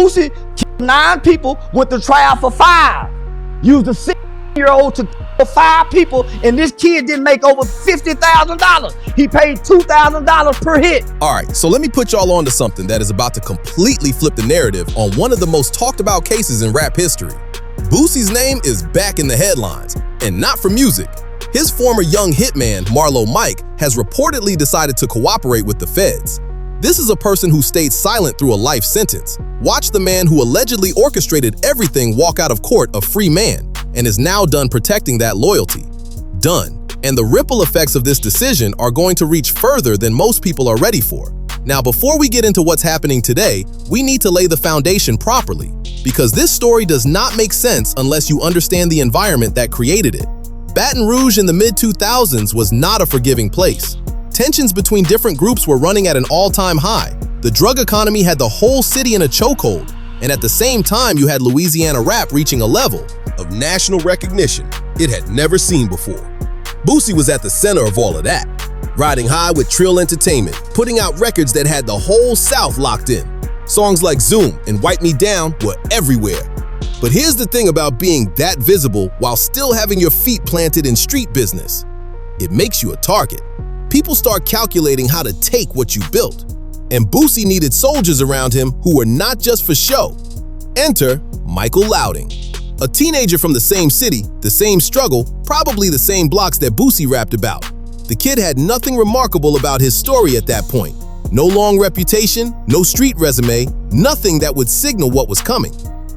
Boosie killed 9 people, went to trial for 5. Used a 6-year-old to kill 5 people, and this kid didn't make over $50,000. He paid $2,000 per hit. All right, so let me put y'all on to something that is about to completely flip the narrative on one of the most talked about cases in rap history. Boosie's name is back in the headlines, and not for music. His former young hitman, Marlo Mike, has reportedly decided to cooperate with the feds. This is a person who stayed silent through a life sentence. Watch the man who allegedly orchestrated everything walk out of court a free man, and is now done protecting that loyalty. Done. And the ripple effects of this decision are going to reach further than most people are ready for. Now, before we get into what's happening today, we need to lay the foundation properly, because this story does not make sense unless you understand the environment that created it. Baton Rouge in the mid-2000s was not a forgiving place. Tensions between different groups were running at an all-time high. The drug economy had the whole city in a chokehold, and at the same time you had Louisiana rap reaching a level of national recognition it had never seen before. Boosie was at the center of all of that, riding high with Trill Entertainment, putting out records that had the whole South locked in. Songs like Zoom and Wipe Me Down were everywhere. But here's the thing about being that visible while still having your feet planted in street business. It makes you a target. People start calculating how to take what you built. And Boosie needed soldiers around him who were not just for show. Enter Michael Louding, a teenager from the same city, the same struggle, probably the same blocks that Boosie rapped about. The kid had nothing remarkable about his story at that point. No long reputation, no street resume, nothing that would signal what was coming.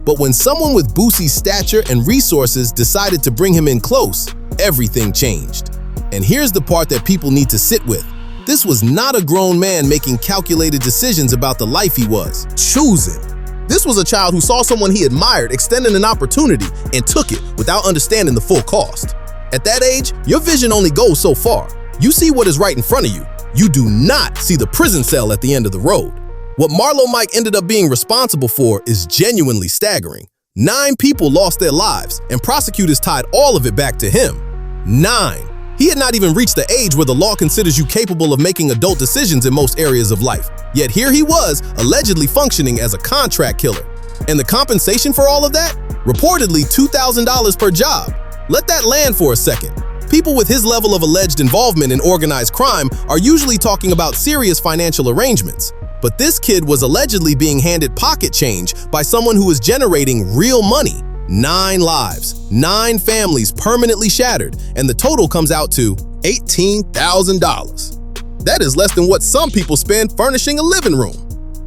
But when someone with Boosie's stature and resources decided to bring him in close, everything changed. And here's the part that people need to sit with. This was not a grown man making calculated decisions about the life he was choosing. This was a child who saw someone he admired extending an opportunity and took it without understanding the full cost. At that age, your vision only goes so far. You see what is right in front of you. You do not see the prison cell at the end of the road. What Marlo Mike ended up being responsible for is genuinely staggering. 9 people lost their lives, and prosecutors tied all of it back to him. 9. He had not even reached the age where the law considers you capable of making adult decisions in most areas of life. Yet here he was, allegedly functioning as a contract killer. And the compensation for all of that? Reportedly $2,000 per job. Let that land for a second. People with his level of alleged involvement in organized crime are usually talking about serious financial arrangements. But this kid was allegedly being handed pocket change by someone who was generating real money. 9 lives, 9 families permanently shattered, and the total comes out to $18,000. That is less than what some people spend furnishing a living room.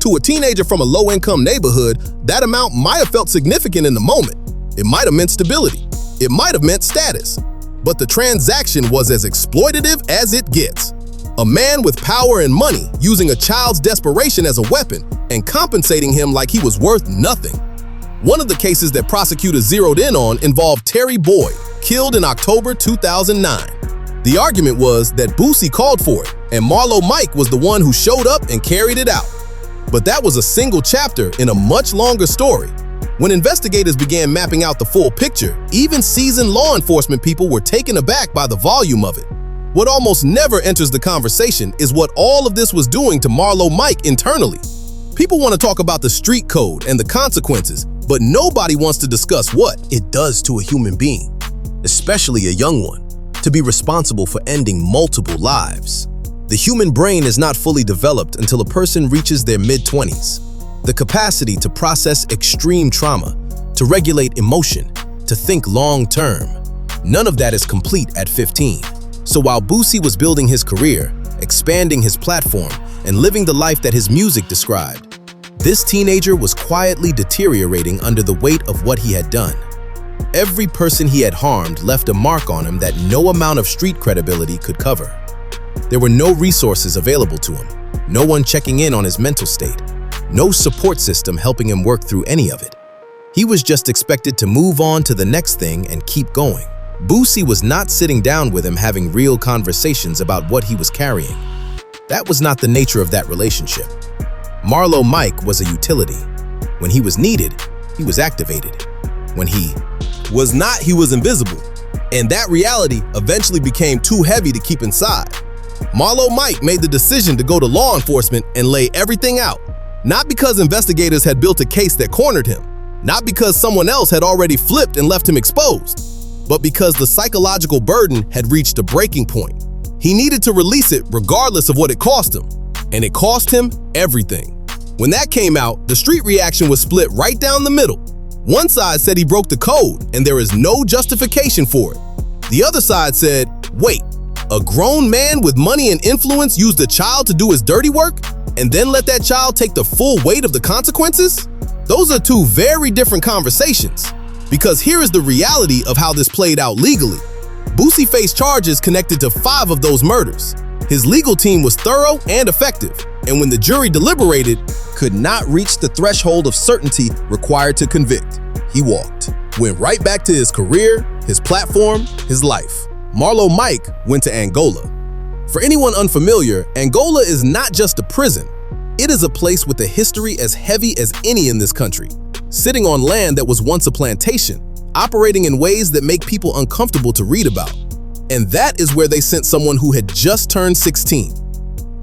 To a teenager from a low-income neighborhood, that amount might have felt significant in the moment. It might have meant stability. It might have meant status. But the transaction was as exploitative as it gets. A man with power and money using a child's desperation as a weapon and compensating him like he was worth nothing. One of the cases that prosecutors zeroed in on involved Terry Boyd, killed in October 2009. The argument was that Boosie called for it, and Marlo Mike was the one who showed up and carried it out. But that was a single chapter in a much longer story. When investigators began mapping out the full picture, even seasoned law enforcement people were taken aback by the volume of it. What almost never enters the conversation is what all of this was doing to Marlo Mike internally. People want to talk about the street code and the consequences, but nobody wants to discuss what it does to a human being, especially a young one, to be responsible for ending multiple lives. The human brain is not fully developed until a person reaches their mid-20s. The capacity to process extreme trauma, to regulate emotion, to think long-term. None of that is complete at 15. So while Boosie was building his career, expanding his platform, and living the life that his music described, this teenager was quietly deteriorating under the weight of what he had done. Every person he had harmed left a mark on him that no amount of street credibility could cover. There were no resources available to him, no one checking in on his mental state, no support system helping him work through any of it. He was just expected to move on to the next thing and keep going. Boosie was not sitting down with him having real conversations about what he was carrying. That was not the nature of that relationship. Marlo Mike was a utility. When he was needed, he was activated. When he was not, he was invisible. And that reality eventually became too heavy to keep inside. Marlo Mike made the decision to go to law enforcement and lay everything out. Not because investigators had built a case that cornered him, not because someone else had already flipped and left him exposed, but because the psychological burden had reached a breaking point. He needed to release it regardless of what it cost him, and it cost him everything. When that came out, the street reaction was split right down the middle. One side said he broke the code and there is no justification for it. The other side said, wait, a grown man with money and influence used a child to do his dirty work and then let that child take the full weight of the consequences? Those are two very different conversations. Because here is the reality of how this played out legally. Boosie faced charges connected to 5 of those murders. His legal team was thorough and effective, and when the jury deliberated, could not reach the threshold of certainty required to convict. He walked. Went right back to his career, his platform, his life. Marlo Mike went to Angola. For anyone unfamiliar, Angola is not just a prison. It is a place with a history as heavy as any in this country, sitting on land that was once a plantation, operating in ways that make people uncomfortable to read about. And that is where they sent someone who had just turned 16.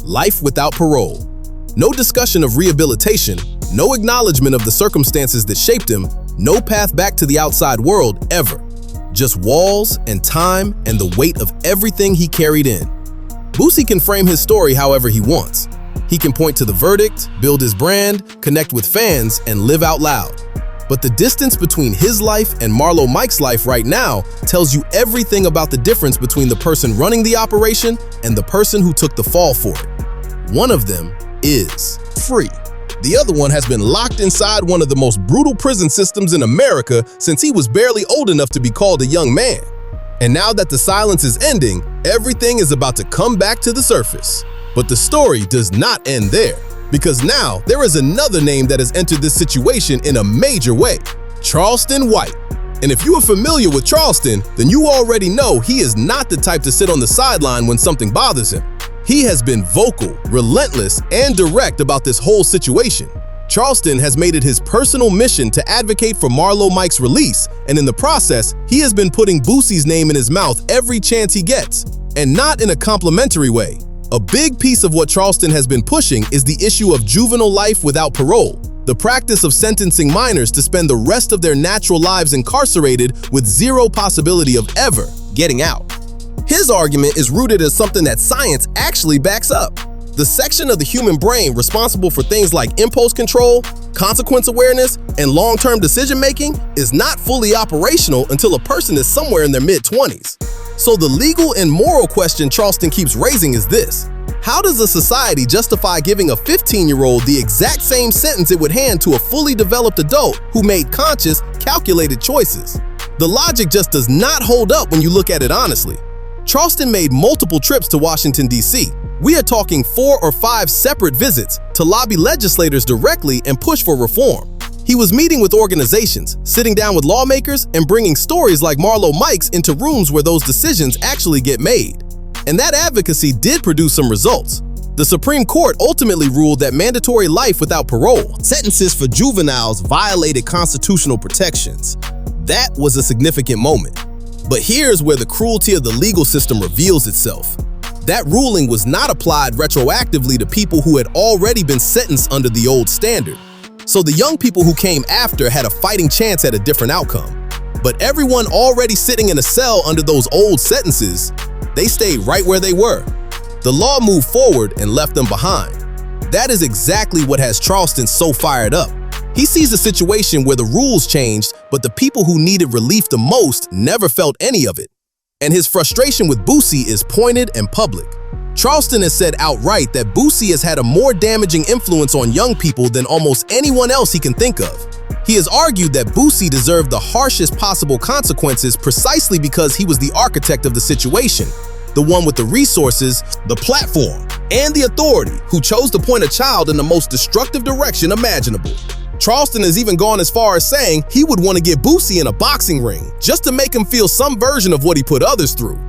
Life without parole. No discussion of rehabilitation, no acknowledgement of the circumstances that shaped him, no path back to the outside world ever. Just walls and time and the weight of everything he carried in. Boosie can frame his story however he wants. He can point to the verdict, build his brand, connect with fans, and live out loud. But the distance between his life and Marlo Mike's life right now tells you everything about the difference between the person running the operation and the person who took the fall for it. One of them is free. The other one has been locked inside one of the most brutal prison systems in America since he was barely old enough to be called a young man. And now that the silence is ending, everything is about to come back to the surface. But the story does not end there, because now there is another name that has entered this situation in a major way: Charleston White. And if you are familiar with Charleston, then you already know he is not the type to sit on the sideline when something bothers him. He has been vocal, relentless, and direct about this whole situation. Charleston has made it his personal mission to advocate for Marlo Mike's release, and in the process, he has been putting Boosie's name in his mouth every chance he gets, and not in a complimentary way. A big piece of what Charleston has been pushing is the issue of juvenile life without parole, the practice of sentencing minors to spend the rest of their natural lives incarcerated with zero possibility of ever getting out. His argument is rooted in something that science actually backs up. The section of the human brain responsible for things like impulse control, consequence awareness, and long-term decision-making is not fully operational until a person is somewhere in their mid-20s. So the legal and moral question Charleston keeps raising is this: how does a society justify giving a 15-year-old the exact same sentence it would hand to a fully developed adult who made conscious, calculated choices? The logic just does not hold up when you look at it honestly. Charleston made multiple trips to Washington, D.C. We are talking 4 or 5 separate visits to lobby legislators directly and push for reform. He was meeting with organizations, sitting down with lawmakers, and bringing stories like Marlo Mike's into rooms where those decisions actually get made. And that advocacy did produce some results. The Supreme Court ultimately ruled that mandatory life without parole sentences for juveniles violated constitutional protections. That was a significant moment. But here's where the cruelty of the legal system reveals itself. That ruling was not applied retroactively to people who had already been sentenced under the old standard. So the young people who came after had a fighting chance at a different outcome. But everyone already sitting in a cell under those old sentences, they stayed right where they were. The law moved forward and left them behind. That is exactly what has Charleston so fired up. He sees a situation where the rules changed, but the people who needed relief the most never felt any of it. And his frustration with Boosie is pointed and public. Charleston has said outright that Boosie has had a more damaging influence on young people than almost anyone else he can think of. He has argued that Boosie deserved the harshest possible consequences precisely because he was the architect of the situation, the one with the resources, the platform, and the authority who chose to point a child in the most destructive direction imaginable. Charleston has even gone as far as saying he would want to get Boosie in a boxing ring just to make him feel some version of what he put others through.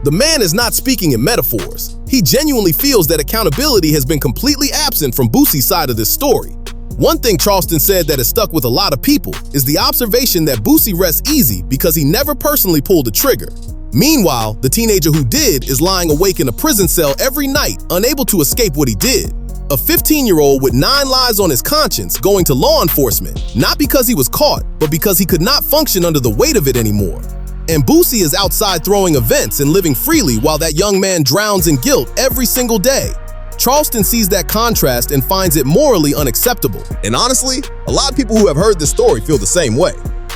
The man is not speaking in metaphors. He genuinely feels that accountability has been completely absent from Boosie's side of this story. One thing Charleston said that has stuck with a lot of people is the observation that Boosie rests easy because he never personally pulled the trigger. Meanwhile, the teenager who did is lying awake in a prison cell every night, unable to escape what he did. A 15-year-old with 9 lives on his conscience going to law enforcement, not because he was caught, but because he could not function under the weight of it anymore. And Boosie is outside throwing events and living freely while that young man drowns in guilt every single day. Charleston sees that contrast and finds it morally unacceptable. And honestly, a lot of people who have heard this story feel the same way.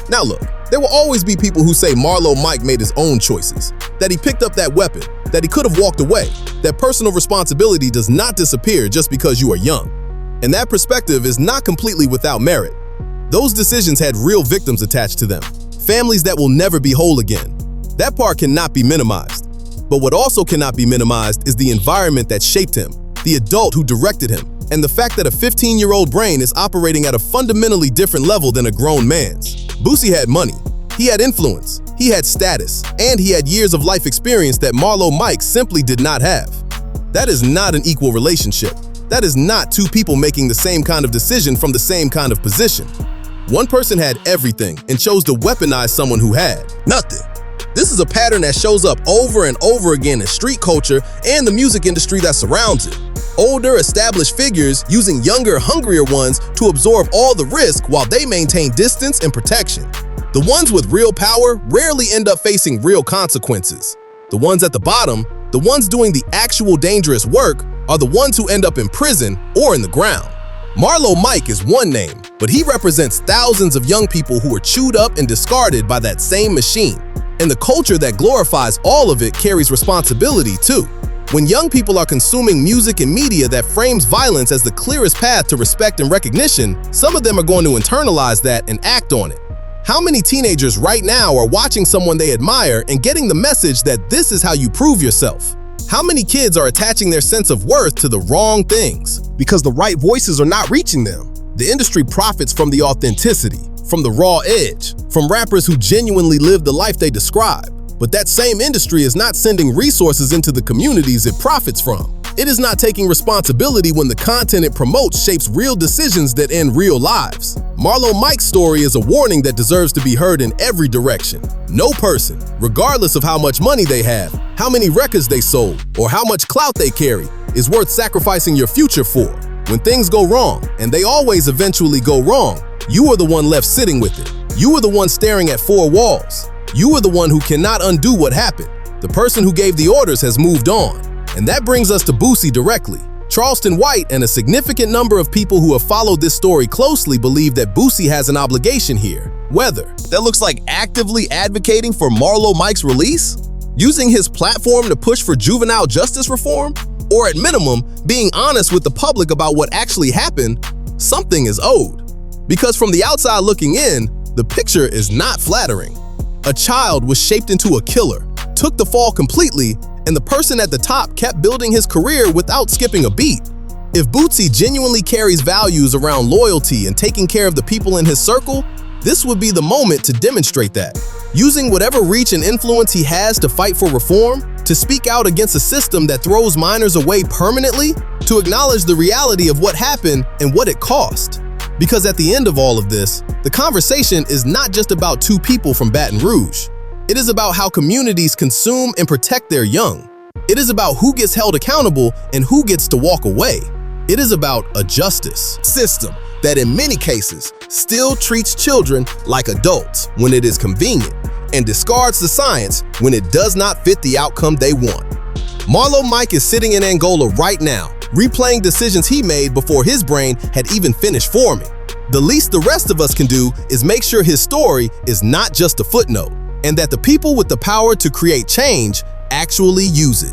Now look, there will always be people who say Marlo Mike made his own choices, that he picked up that weapon, that he could have walked away, that personal responsibility does not disappear just because you are young. And that perspective is not completely without merit. Those decisions had real victims attached to them, families that will never be whole again. That part cannot be minimized. But what also cannot be minimized is the environment that shaped him, the adult who directed him, and the fact that a 15-year-old brain is operating at a fundamentally different level than a grown man's. Boosie had money, he had influence, he had status, and he had years of life experience that Marlo Mike simply did not have. That is not an equal relationship. That is not two people making the same kind of decision from the same kind of position. One person had everything and chose to weaponize someone who had nothing. This is a pattern that shows up over and over again in street culture and the music industry that surrounds it. Older, established figures using younger, hungrier ones to absorb all the risk while they maintain distance and protection. The ones with real power rarely end up facing real consequences. The ones at the bottom, the ones doing the actual dangerous work, are the ones who end up in prison or in the ground. Marlo Mike is one name, but he represents thousands of young people who are chewed up and discarded by that same machine. And the culture that glorifies all of it carries responsibility too. When young people are consuming music and media that frames violence as the clearest path to respect and recognition, some of them are going to internalize that and act on it. How many teenagers right now are watching someone they admire and getting the message that this is how you prove yourself? How many kids are attaching their sense of worth to the wrong things because the right voices are not reaching them? The industry profits from the authenticity, from the raw edge, from rappers who genuinely live the life they describe. But that same industry is not sending resources into the communities it profits from. It is not taking responsibility when the content it promotes shapes real decisions that end real lives. Marlo Mike's story is a warning that deserves to be heard in every direction. No person, regardless of how much money they have, how many records they sold, or how much clout they carry, is worth sacrificing your future for. When things go wrong, and they always eventually go wrong, you are the one left sitting with it. You are the one staring at 4 walls. You are the one who cannot undo what happened. The person who gave the orders has moved on. And that brings us to Boosie directly. Charleston White and a significant number of people who have followed this story closely believe that Boosie has an obligation here. Whether that looks like actively advocating for Marlo Mike's release, using his platform to push for juvenile justice reform, or at minimum, being honest with the public about what actually happened, something is owed. Because from the outside looking in, the picture is not flattering. A child was shaped into a killer, took the fall completely, and the person at the top kept building his career without skipping a beat. If Boosie genuinely carries values around loyalty and taking care of the people in his circle, this would be the moment to demonstrate that. Using whatever reach and influence he has to fight for reform, to speak out against a system that throws minors away permanently, to acknowledge the reality of what happened and what it cost. Because at the end of all of this, the conversation is not just about 2 people from Baton Rouge. It is about how communities consume and protect their young. It is about who gets held accountable and who gets to walk away. It is about a justice system that in many cases still treats children like adults when it is convenient and discards the science when it does not fit the outcome they want. Marlo Mike is sitting in Angola right now, replaying decisions he made before his brain had even finished forming. The least the rest of us can do is make sure his story is not just a footnote, and that the people with the power to create change actually use it.